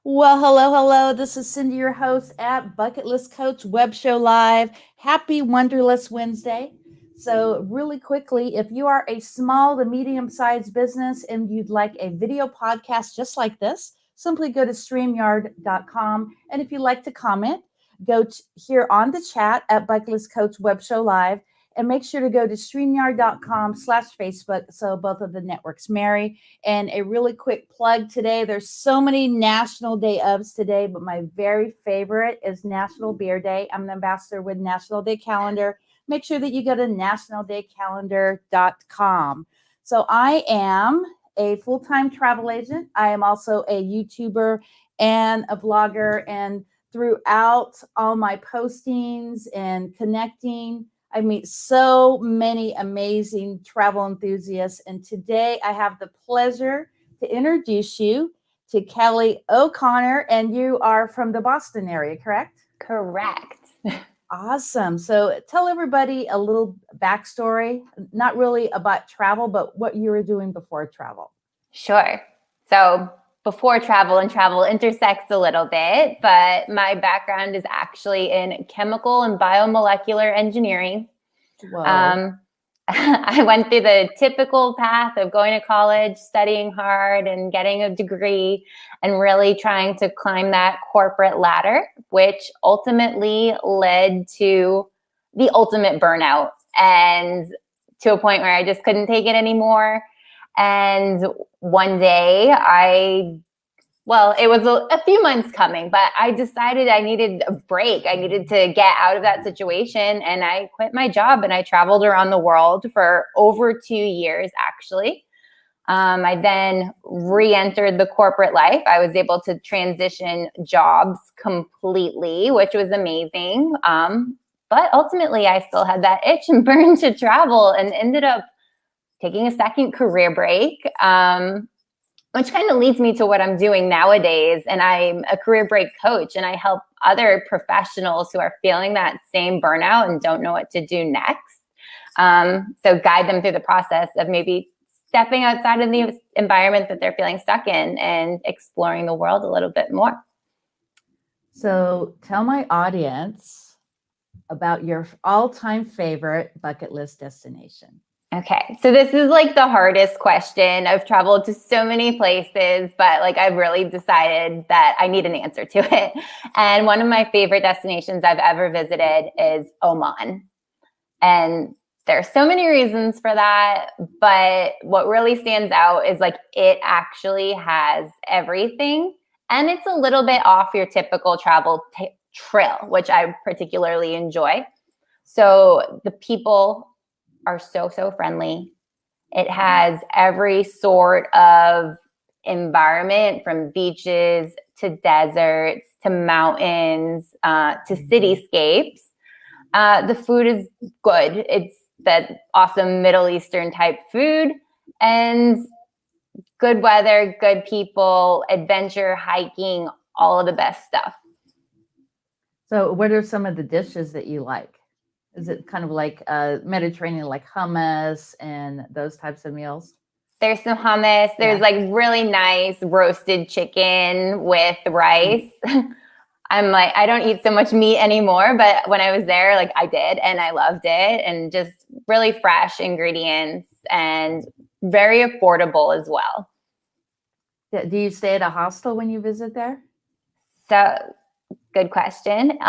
Well, hello, hello. This is Cindy, your host at Bucket List Coach Web Show Live. Happy Wonderless Wednesday. So, really quickly, if you are a small to medium sized business and you'd like a video podcast just like this, simply go to StreamYard.com. And if you'd like to comment, go here on the chat at Bucket List Coach Web Show Live. And make sure to go to StreamYard.com/Facebook so both of the networks marry. And a really quick plug today, there's so many national day ofs today, but my very favorite is National Beer Day. I'm an ambassador with National Day Calendar. Make sure that you go to nationaldaycalendar.com. So I am a full-time travel agent. I am also a YouTuber and a vlogger. And throughout all my postings and connecting, I meet so many amazing travel enthusiasts. And today I have the pleasure to introduce you to Kelly O'Connor. And you are from the Boston area, correct? Correct. Awesome. So tell everybody a little backstory, not really about travel, but what you were doing before travel. Sure. So before travel and travel intersects a little bit, but my background is actually in chemical and biomolecular engineering. Whoa. I went through the typical path of going to college, studying hard and getting a degree and really trying to climb that corporate ladder, which ultimately led to the ultimate burnout and to a point where I just couldn't take it anymore. And one day it was a few months coming, but I decided I needed a break. I needed to get out of that situation. And I quit my job and I traveled around the world for over 2 years, actually. I then re-entered the corporate life. I was able to transition jobs completely, which was amazing. But ultimately, I still had that itch and burn to travel and ended up taking a second career break, which kind of leads me to what I'm doing nowadays. And I'm a career break coach, and I help other professionals who are feeling that same burnout and don't know what to do next. So guide them through the process of maybe stepping outside of the environment that they're feeling stuck in and exploring the world a little bit more. So tell my audience about your all-time favorite bucket list destination. Okay, so this is like the hardest question. I've traveled to so many places, but like I've really decided that I need an answer to it. And one of my favorite destinations I've ever visited is Oman. And there's so many reasons for that, but what really stands out is like it actually has everything. And it's a little bit off your typical travel trail, which I particularly enjoy. So the people are so friendly. It has every sort of environment, from beaches to deserts to mountains to cityscapes. The food is good. It's that awesome Middle Eastern type food, and good weather, good people, adventure, hiking, all of the best stuff. So what are some of the dishes that you like? Is it kind of like Mediterranean, like hummus and those types of meals? There's some hummus. There's like really nice roasted chicken with rice. I'm like, I don't eat so much meat anymore, but when I was there, like I did, and I loved it, and just really fresh ingredients and very affordable as well. Do you stay at a hostel when you visit there? So good question.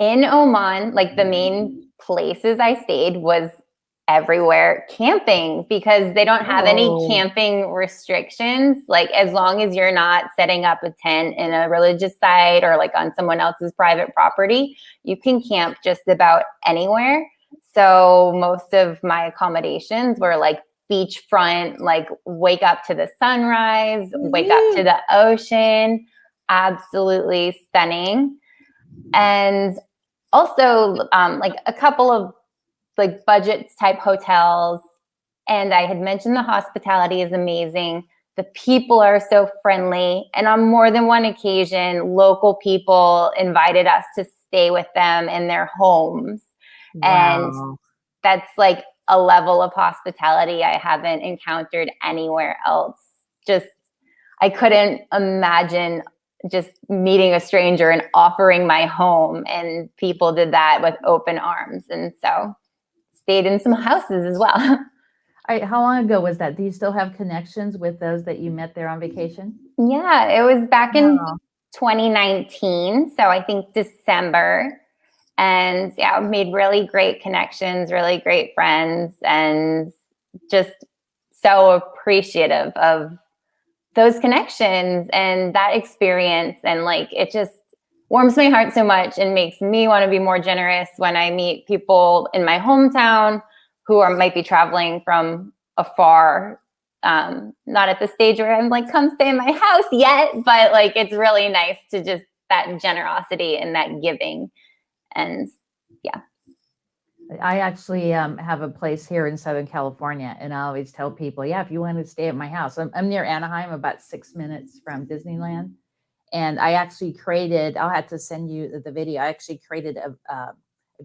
In Oman, like the main places I stayed was everywhere camping, because they don't have any camping restrictions. Like as long as you're not setting up a tent in a religious site or like on someone else's private property, you can camp just about anywhere. So most of my accommodations were like beachfront, like wake up to the sunrise, wake up to the ocean. Absolutely stunning. And also like a couple of like budget type hotels. And I had mentioned the hospitality is amazing. The people are so friendly. And on more than one occasion, local people invited us to stay with them in their homes. Wow. And that's like a level of hospitality I haven't encountered anywhere else. Just I couldn't imagine just meeting a stranger and offering my home, and people did that with open arms. And so stayed in some houses as well. How long ago was that? Do you still have connections with those that you met there on vacation? Yeah, it was back in Wow. 2019. So I think December. And yeah, made really great connections, really great friends, and just so appreciative of those connections and that experience. And like, it just warms my heart so much and makes me want to be more generous when I meet people in my hometown who might be traveling from afar. Not at the stage where I'm like, come stay in my house yet, but like, it's really nice to just that generosity and that giving. And yeah. I actually have a place here in Southern California, and I always tell people, yeah, if you want to stay at my house, I'm near Anaheim, about 6 minutes from Disneyland. And I actually I'll have to send you the video. I actually created a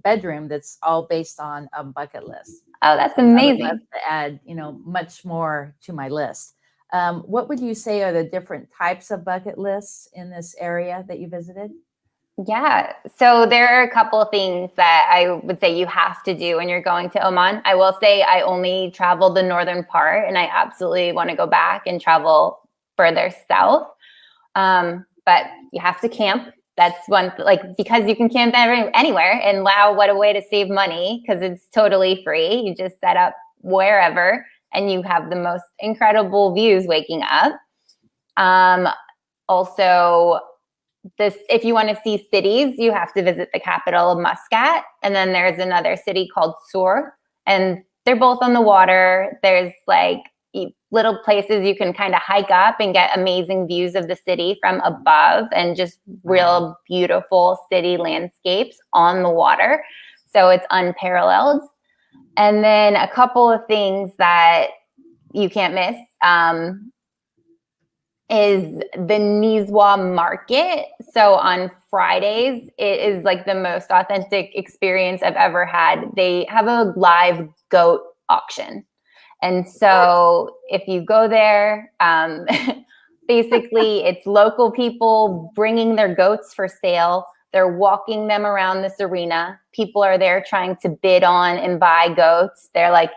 bedroom that's all based on a bucket list. Oh, that's And I would love amazing. to add, much more to my list. What would you say are the different types of bucket lists in this area that you visited? Yeah. So there are a couple of things that I would say you have to do when you're going to Oman. I will say I only traveled the northern part, and I absolutely want to go back and travel further south. But you have to camp. That's one, like, because you can camp anywhere. And wow, what a way to save money, because it's totally free. You just set up wherever and you have the most incredible views waking up. Also, if you want to see cities, you have to visit the capital of Muscat. And then there's another city called Sur, and they're both on the water. There's like little places you can kind of hike up and get amazing views of the city from above, and just real beautiful city landscapes on the water. So it's unparalleled. And then a couple of things that you can't miss is the Nizwa market. So on Fridays, it is like the most authentic experience I've ever had. They have a live goat auction. And so if you go there, basically it's local people bringing their goats for sale. They're walking them around this arena. People are there trying to bid on and buy goats. They're like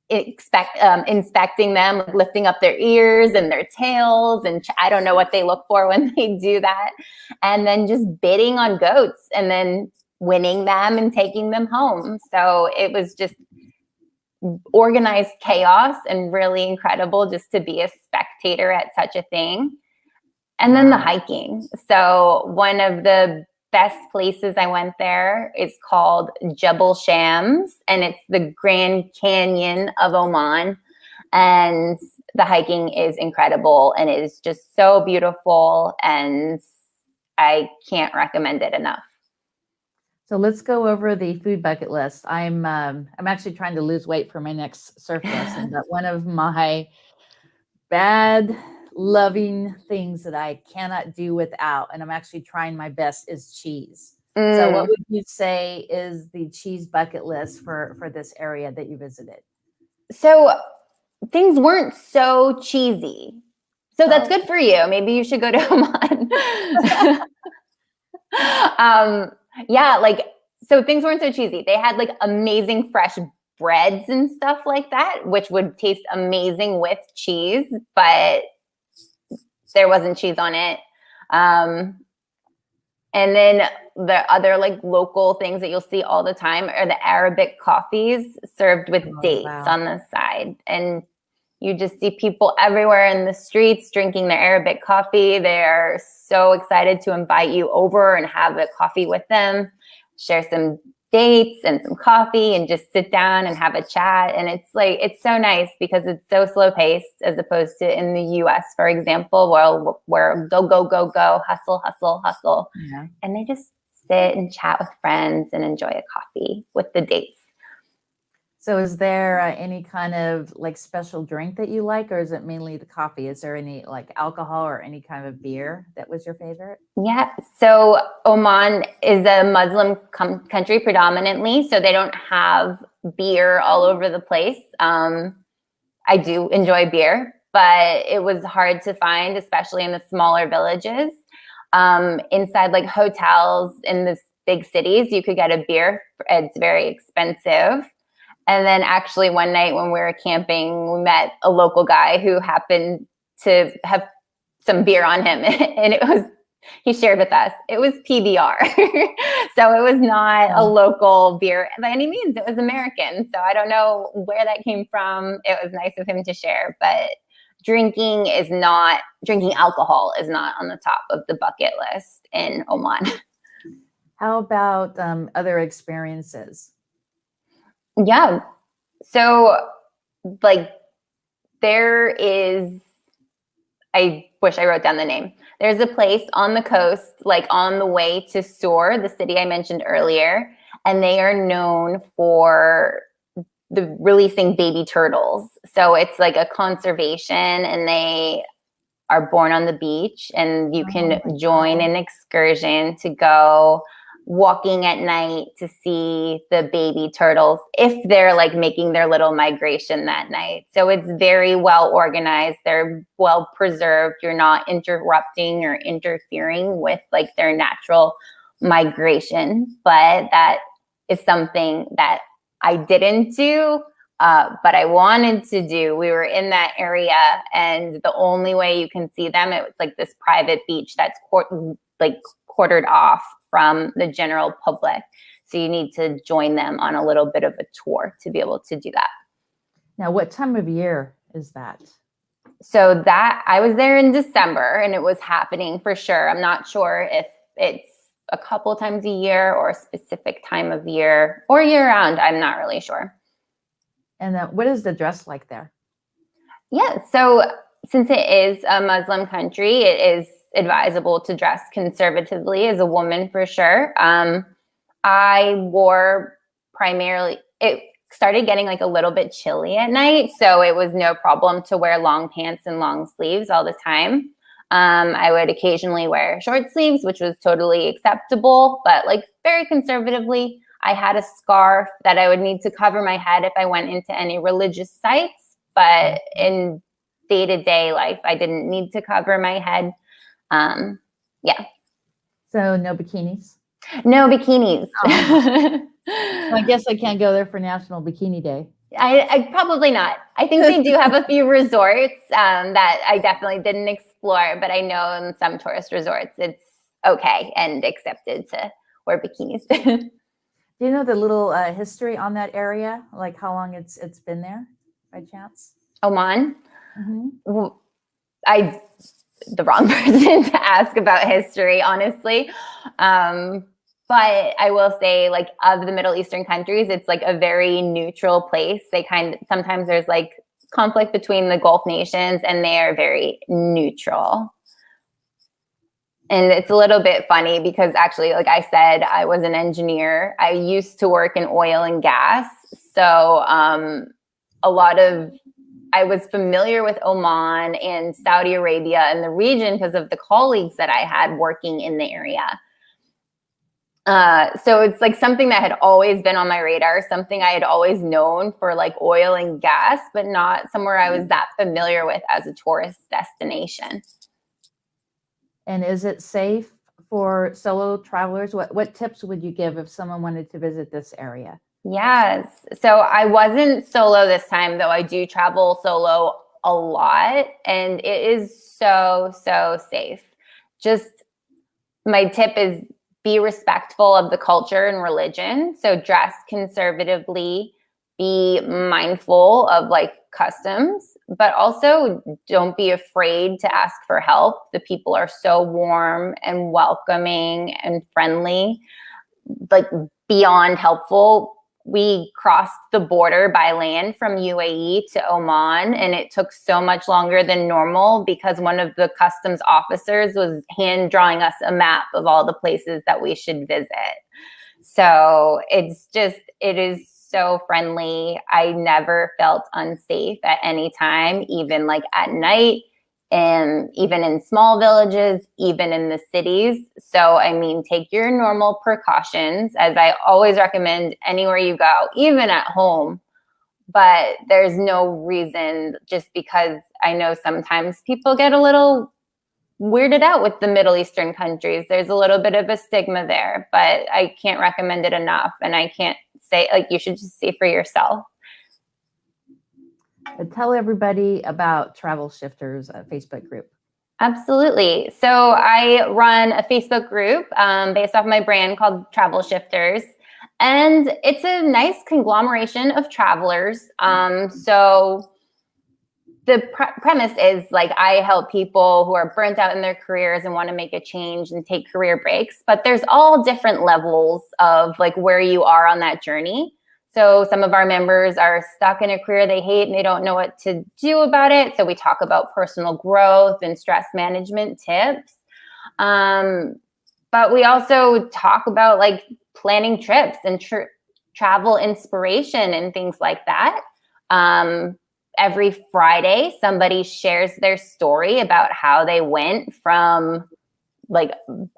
inspecting them, lifting up their ears and their tails, and I don't know what they look for when they do that, and then just bidding on goats and then winning them and taking them home. So it was just organized chaos and really incredible just to be a spectator at such a thing. And then the hiking. So one of the best places I went there is called Jebel Shams, and it's the Grand Canyon of Oman. And the hiking is incredible, and it is just so beautiful, and I can't recommend it enough. So let's go over the food bucket list. I'm actually trying to lose weight for my next surf lesson, but one of my bad loving things that I cannot do without, and I'm actually trying my best, is cheese. So what would you say is the cheese bucket list for this area that you visited? So things weren't so cheesy. So that's good for you. Maybe you should go to Oman. Yeah, like, so things weren't so cheesy. They had like amazing fresh breads and stuff like that, which would taste amazing with cheese, but there wasn't cheese on it. And then the other like local things that you'll see all the time are the Arabic coffees served with dates on the side. And you just see people everywhere in the streets drinking their Arabic coffee. They're so excited to invite you over and have a coffee with them, share some dates and some coffee, and just sit down and have a chat. And it's like, it's so nice because it's so slow paced, as opposed to in the US, for example, where go, go, go, go, hustle, hustle, hustle. Yeah. And they just sit and chat with friends and enjoy a coffee with the dates. So is there any kind of like special drink that you like, or is it mainly the coffee? Is there any like alcohol or any kind of beer that was your favorite? Yeah. So Oman is a Muslim country predominantly, so they don't have beer all over the place. I do enjoy beer, but it was hard to find, especially in the smaller villages. Inside like hotels in the big cities, you could get a beer. It's very expensive. And then actually one night when we were camping, we met a local guy who happened to have some beer on him. And he shared with us, it was PBR. So it was not a local beer by any means. It was American. So I don't know where that came from. It was nice of him to share, but drinking alcohol is not on the top of the bucket list in Oman. How about other experiences? Yeah. So like I wish I wrote down the name. There's a place on the coast, like on the way to Soor, the city I mentioned earlier, and they are known for releasing baby turtles. So it's like a conservation, and they are born on the beach, and you can join an excursion to go walking at night to see the baby turtles if they're like making their little migration that night. So it's very well organized. They're well preserved. You're not interrupting or interfering with like their natural migration. But that is something that I didn't do, but I wanted to do. We were in that area, and the only way you can see them, it was like this private beach that's quartered off from the general public. So you need to join them on a little bit of a tour to be able to do that. Now, what time of year is that? So that I was there in December, and it was happening for sure. I'm not sure if it's a couple times a year or a specific time of year or year round. I'm not really sure. And what is the dress like there? Yeah. So since it is a Muslim country, it is advisable to dress conservatively as a woman for sure. I wore it started getting like a little bit chilly at night, so it was no problem to wear long pants and long sleeves all the time. I would occasionally wear short sleeves, which was totally acceptable, but like very conservatively. I had a scarf that I would need to cover my head if I went into any religious sites, but in day-to-day life, I didn't need to cover my head. Yeah. So no bikinis? No bikinis. Well, I guess I can't go there for National Bikini Day. I probably not. I think they do have a few resorts that I definitely didn't explore, but I know in some tourist resorts it's okay and accepted to wear bikinis. Do you know the little history on that area? Like how long it's been there by chance? Oman? Mm-hmm. The wrong person to ask about history, honestly. But I will say, like, of the Middle Eastern countries, it's like a very neutral place. Sometimes there's like conflict between the Gulf nations, and they are very neutral. And it's a little bit funny because actually, like I said, I was an engineer. I used to work in oil and gas. So I was familiar with Oman and Saudi Arabia and the region because of the colleagues that I had working in the area. So it's like something that had always been on my radar, something I had always known for like oil and gas, but not somewhere I was that familiar with as a tourist destination. And is it safe for solo travelers? What tips would you give if someone wanted to visit this area? Yes. So I wasn't solo this time, though I do travel solo a lot, and it is so, so safe. Just my tip is be respectful of the culture and religion. So dress conservatively, be mindful of like customs, but also don't be afraid to ask for help. The people are so warm and welcoming and friendly, like beyond helpful. We crossed the border by land from UAE to Oman, and it took so much longer than normal because one of the customs officers was hand drawing us a map of all the places that we should visit. So it is so friendly. I never felt unsafe at any time, even like at night. And even in small villages, even in the cities. So, I mean, take your normal precautions, as I always recommend anywhere you go, even at home. but there's no reason, just because I know sometimes people get a little weirded out with the Middle Eastern countries. There's a little bit of a stigma there, but I can't recommend it enough. And I can't say, like, you should just see for yourself. Tell everybody about Travel Shifters Facebook group. Absolutely. So I run a Facebook group based off my brand called Travel Shifters. And it's a nice conglomeration of travelers. So the premise is, like, I help people who are burnt out in their careers and want to make a change and take career breaks. But there's all different levels of, like, where you are on that journey. So some of our members are stuck in a career they hate and they don't know what to do about it. So we talk about personal growth and stress management tips. But we also talk about, like, planning trips and travel inspiration and things like that. Every Friday, somebody shares their story about how they went from, like,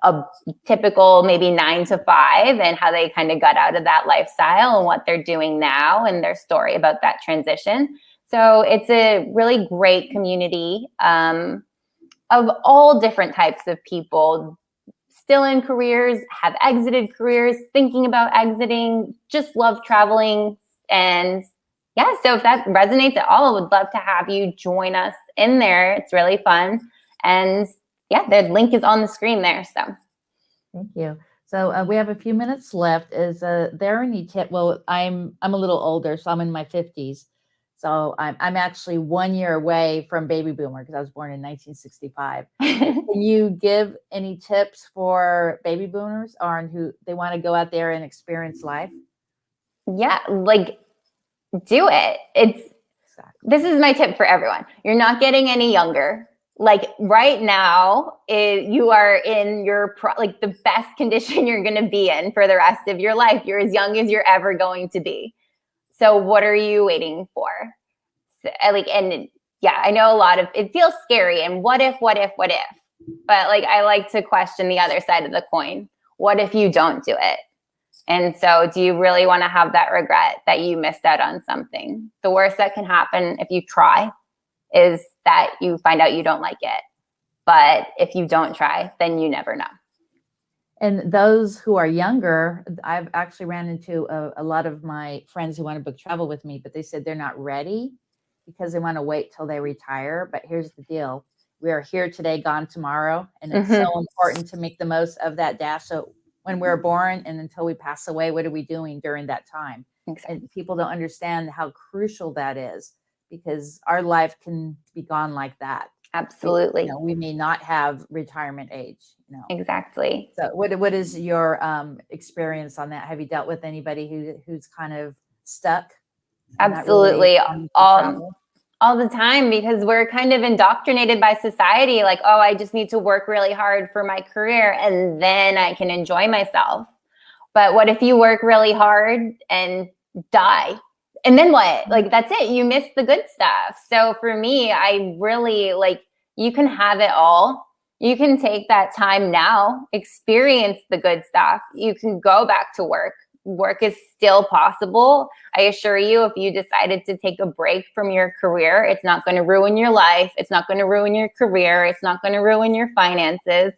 a typical maybe 9 to 5 and how they kind of got out of that lifestyle and what they're doing now and their story about that transition. So it's a really great community of all different types of people, still in careers, have exited careers, thinking about exiting, just love traveling. And yeah, so if that resonates at all, I would love to have you join us in there. It's really fun. And yeah, the link is on the screen there. So thank you. So we have a few minutes left. Is there any tip? Well, I'm a little older, so I'm in my 50s. So I'm actually 1 year away from baby boomer because I was born in 1965. Can you give any tips for baby boomers on who they want to go out there and experience life? Yeah, like, do it. This is my tip for everyone. You're not getting any younger. Like, right now, you are in your like the best condition you're going to be in for the rest of your life. You're as young as you're ever going to be. So what are you waiting for? So, and yeah, I know it feels scary. And what if? But, like, I like to question the other side of the coin. What if you don't do it? And so do you really want to have that regret that you missed out on something? The worst that can happen if you try is that you find out you don't like it. But if you don't try, then you never know. And those who are younger, I've actually ran into a lot of my friends who want to book travel with me, but they said they're not ready because they want to wait till they retire. But here's the deal. We are here today, gone tomorrow. And it's so important to make the most of that dash. So when we're born and until we pass away, what are we doing during that time? Exactly. And people don't understand how crucial that is, because our life can be gone like that. Absolutely. We may not have retirement age. Exactly. So what is your experience on that? Have you dealt with anybody who's kind of stuck? Absolutely. All the time, because we're kind of indoctrinated by society. Like, oh, I just need to work really hard for my career and then I can enjoy myself. But what if you work really hard and die? And then what? Like, that's it. You miss the good stuff. So for me, I really, like, you can have it all. You can take that time now, experience the good stuff. You can go back to work. Work is still possible. I assure you, if you decided to take a break from your career, it's not going to ruin your life. It's not going to ruin your career. It's not going to ruin your finances.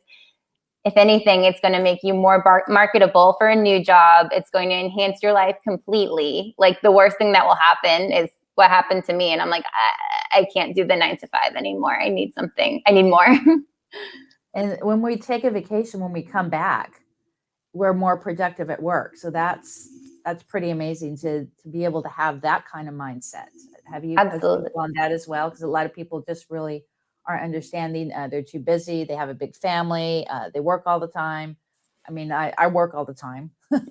If anything, it's going to make you more marketable for a new job. It's going to enhance your life completely. Like, the worst thing that will happen is what happened to me. And I'm like, I can't do the 9 to 5 anymore. I need something. I need more. And when we take a vacation, when we come back, we're more productive at work. So that's pretty amazing to be able to have that kind of mindset. Have you Absolutely on that as well? Because a lot of people just really aren't understanding. They're too busy. They have a big family. They work all the time. I mean, I work all the time, but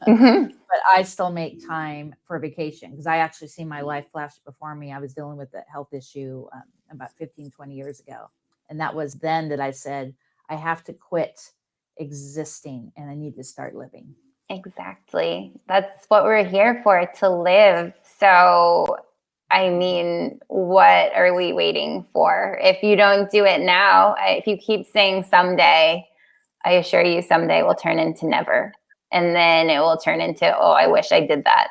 I still make time for vacation because I actually see my life flash before me. I was dealing with a health issue about 15, 20 years ago. And that was then that I said, I have to quit existing and I need to start living. Exactly. That's what we're here for, to live. So, I mean, what are we waiting for? If you don't do it now, if you keep saying someday, I assure you someday will turn into never. And then it will turn into, oh, I wish I did that.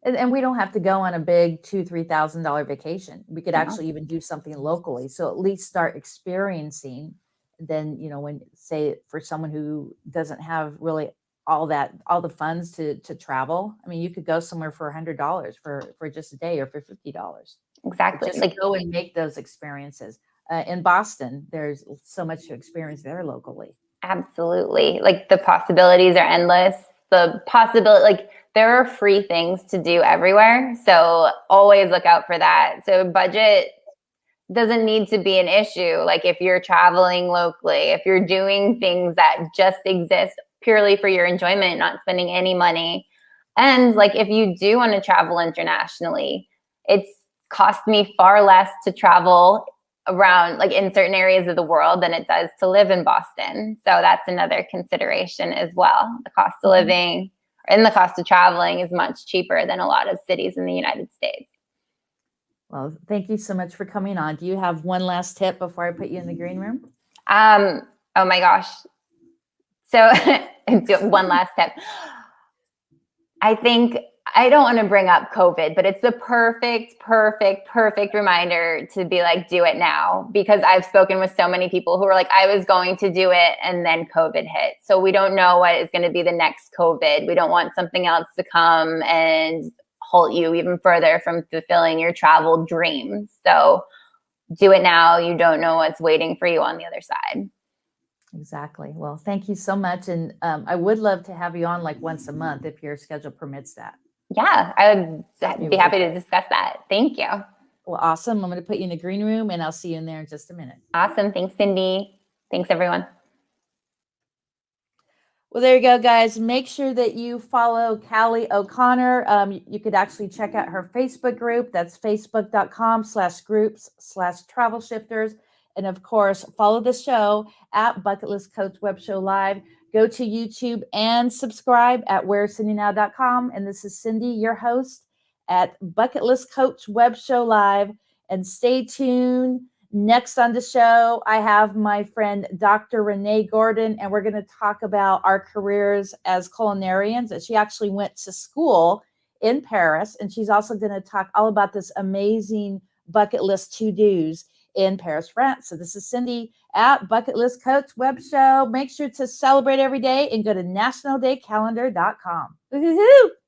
And we don't have to go on a big $2,000-3,000 vacation. We could No. actually even do something locally. So at least start experiencing. Then, when say for someone who doesn't have really all the funds to travel, I mean, you could go somewhere for $100 for just a day, or for $50. Exactly. Just go and make those experiences. In Boston, there's so much to experience there locally. Absolutely. Like, the possibilities are endless. The possibility, like, there are free things to do everywhere. So always look out for that. So budget doesn't need to be an issue. Like, if you're traveling locally, if you're doing things that just exist purely for your enjoyment, not spending any money. And like, if you do want to travel internationally, it's cost me far less to travel around, like, in certain areas of the world than it does to live in Boston. So that's another consideration as well. The cost of living and the cost of traveling is much cheaper than a lot of cities in the United States. Well, thank you so much for coming on. Do you have one last tip before I put you in the green room? Oh my gosh. So one last tip. I think, I don't want to bring up COVID, but it's the perfect reminder to be like, do it now. Because I've spoken with so many people who are like, I was going to do it and then COVID hit. So we don't know what is going to be the next COVID. We don't want something else to come and halt you even further from fulfilling your travel dreams. So do it now. You don't know what's waiting for you on the other side. Exactly. Well, thank you so much. And I would love to have you on like once a month if your schedule permits that. Yeah, I would be happy to discuss that. Thank you. Well, awesome. I'm going to put you in the green room, and I'll see you in there in just a minute. Awesome. Thanks, Cindy. Thanks, everyone. Well, there you go, guys. Make sure that you follow Cali O'Connor. You could actually check out her Facebook group. That's facebook.com/groups/travel shifters. And of course, follow the show at Bucket List Coach Web Show Live. Go to YouTube and subscribe at where'scindynow.com. And this is Cindy, your host at Bucket List Coach Web Show Live. And stay tuned. Next on the show, I have my friend Dr. Renee Gordon, and we're going to talk about our careers as culinarians. And she actually went to school in Paris, and she's also going to talk all about this amazing bucket list to-dos in Paris, France. So this is Cindy at Bucket List Coach Web Show. Make sure to celebrate every day and go to nationaldaycalendar.com. Woo-hoo-hoo!